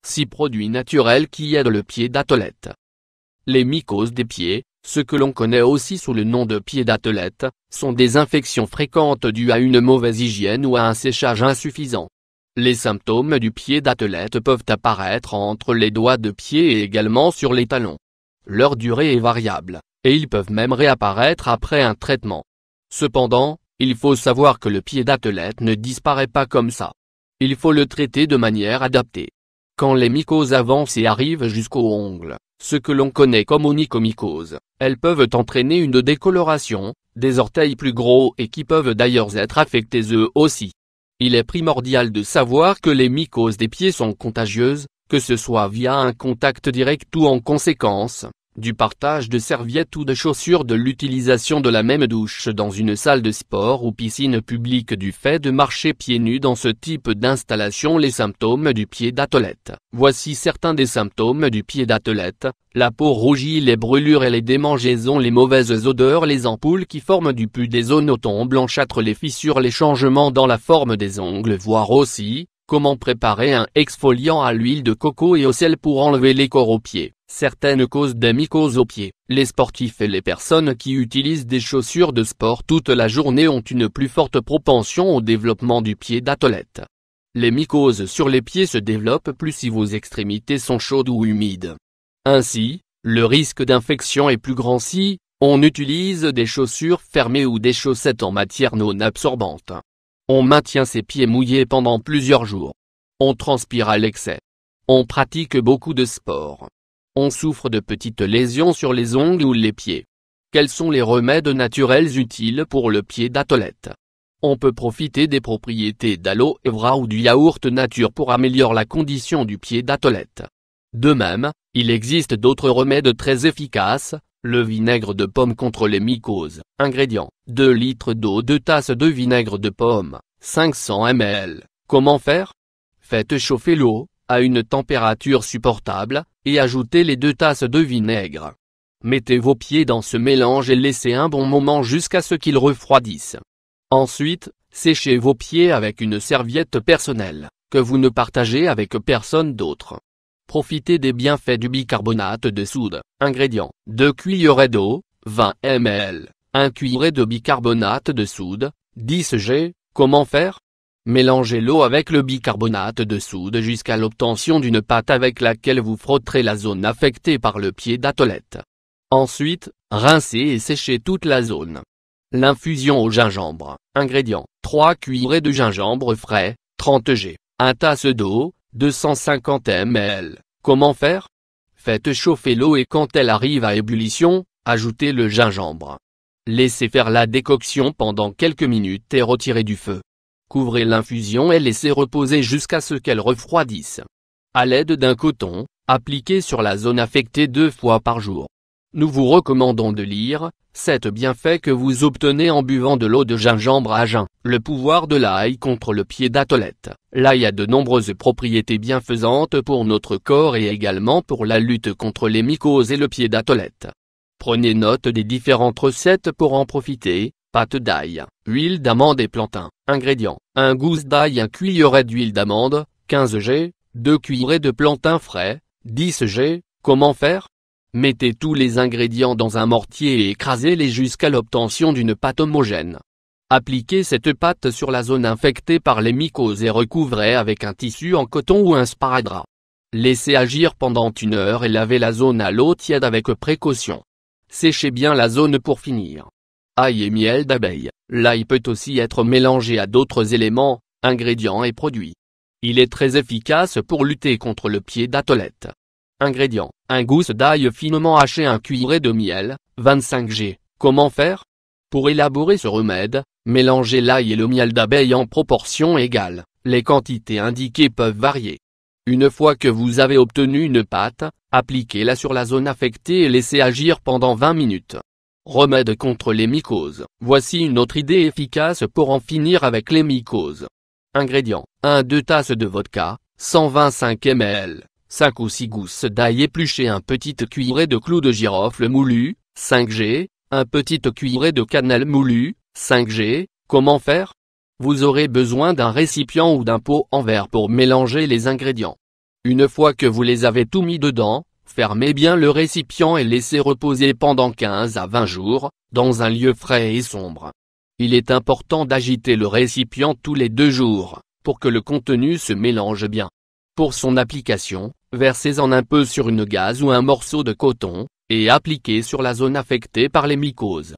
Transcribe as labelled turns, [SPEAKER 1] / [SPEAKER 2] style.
[SPEAKER 1] 6 produits naturels qui aident le pied d'athlète. Les mycoses des pieds, ce que l'on connaît aussi sous le nom de pieds d'athlète, sont des infections fréquentes dues à une mauvaise hygiène ou à un séchage insuffisant. Les symptômes du pied d'athlète peuvent apparaître entre les doigts de pied et également sur les talons. Leur durée est variable, et ils peuvent même réapparaître après un traitement. Cependant, il faut savoir que le pied d'athlète ne disparaît pas comme ça. Il faut le traiter de manière adaptée. Quand les mycoses avancent et arrivent jusqu'aux ongles, ce que l'on connaît comme onychomycoses, elles peuvent entraîner une décoloration, des orteils plus gros et qui peuvent d'ailleurs être affectés eux aussi. Il est primordial de savoir que les mycoses des pieds sont contagieuses, que ce soit via un contact direct ou en conséquence du partage de serviettes ou de chaussures, de l'utilisation de la même douche dans une salle de sport ou piscine publique, du fait de marcher pieds nus dans ce type d'installation. Les symptômes du pied d'athlète. Voici certains des symptômes du pied d'athlète: la peau rougie, les brûlures et les démangeaisons, les mauvaises odeurs, les ampoules qui forment du pus, des zones au ton blanchâtre, les fissures, les changements dans la forme des ongles. Voir aussi comment préparer un exfoliant à l'huile de coco et au sel pour enlever les corps aux pieds. Certaines causes des mycoses aux pieds. Les sportifs et les personnes qui utilisent des chaussures de sport toute la journée ont une plus forte propension au développement du pied d'athlète. Les mycoses sur les pieds se développent plus si vos extrémités sont chaudes ou humides. Ainsi, le risque d'infection est plus grand si on utilise des chaussures fermées ou des chaussettes en matière non absorbante. On maintient ses pieds mouillés pendant plusieurs jours. On transpire à l'excès. On pratique beaucoup de sport. On souffre de petites lésions sur les ongles ou les pieds. Quels sont les remèdes naturels utiles pour le pied d'athlète? On peut profiter des propriétés d'aloe vera ou du yaourt nature pour améliorer la condition du pied d'athlète. De même, il existe d'autres remèdes très efficaces. Le vinaigre de pomme contre les mycoses. Ingrédients: 2 litres d'eau, 2 tasses de vinaigre de pomme, 500 ml. Comment faire? Faites chauffer l'eau à une température supportable, et ajoutez les 2 tasses de vinaigre. Mettez vos pieds dans ce mélange et laissez un bon moment jusqu'à ce qu'ils refroidissent. Ensuite, séchez vos pieds avec une serviette personnelle, que vous ne partagez avec personne d'autre. Profitez des bienfaits du bicarbonate de soude. Ingrédients: 2 cuillerées d'eau, 20 ml, 1 cuillerée de bicarbonate de soude, 10 g. Comment faire? Mélangez l'eau avec le bicarbonate de soude jusqu'à l'obtention d'une pâte avec laquelle vous frotterez la zone affectée par le pied d'athlète. Ensuite, rincez et séchez toute la zone. L'infusion au gingembre. Ingrédients: 3 cuillerées de gingembre frais, 30 g, 1 tasse d'eau, 250 ml. Comment faire? Faites chauffer l'eau et quand elle arrive à ébullition, ajoutez le gingembre. Laissez faire la décoction pendant quelques minutes et retirez du feu. Couvrez l'infusion et laissez reposer jusqu'à ce qu'elle refroidisse. À l'aide d'un coton, appliquez sur la zone affectée 2 fois par jour. Nous vous recommandons de lire 7 bienfaits que vous obtenez en buvant de l'eau de gingembre à jeun. Le pouvoir de l'ail contre le pied d'athlète. L'ail a de nombreuses propriétés bienfaisantes pour notre corps et également pour la lutte contre les mycoses et le pied d'athlète. Prenez note des différentes recettes pour en profiter. Pâte d'ail, huile d'amande et plantain. Ingrédients: 1 gousse d'ail, 1 cuillerée d'huile d'amande, 15 g, 2 cuillerées de plantain frais, 10 g. Comment faire? Mettez tous les ingrédients dans un mortier et écrasez-les jusqu'à l'obtention d'une pâte homogène. Appliquez cette pâte sur la zone infectée par les mycoses et recouvrez avec un tissu en coton ou un sparadrap. Laissez agir pendant 1 heure et lavez la zone à l'eau tiède avec précaution. Séchez bien la zone pour finir. Ail et miel d'abeille. L'ail peut aussi être mélangé à d'autres éléments, ingrédients et produits. Il est très efficace pour lutter contre le pied d'athlète. Ingrédients: 1 gousse d'ail finement haché, 1 cuillerée de miel, 25 g. Comment faire? Pour élaborer ce remède, mélangez l'ail et le miel d'abeille en proportion égale. Les quantités indiquées peuvent varier. Une fois que vous avez obtenu une pâte, appliquez-la sur la zone affectée et laissez agir pendant 20 minutes. Remède contre les mycoses. Voici une autre idée efficace pour en finir avec les mycoses. Ingrédients: 1-2 tasses de vodka, 125 ml, 5 ou 6 gousses d'ail épluchées, 1 petite cuillerée de clous de girofle moulu, 5 g, 1 petite cuillerée de cannelle moulu, 5 g. Comment faire? Vous aurez besoin d'un récipient ou d'un pot en verre pour mélanger les ingrédients. Une fois que vous les avez tout mis dedans, fermez bien le récipient et laissez reposer pendant 15 à 20 jours, dans un lieu frais et sombre. Il est important d'agiter le récipient tous les 2 jours, pour que le contenu se mélange bien. Pour son application, versez-en un peu sur une gaze ou un morceau de coton, et appliquez sur la zone affectée par les mycoses.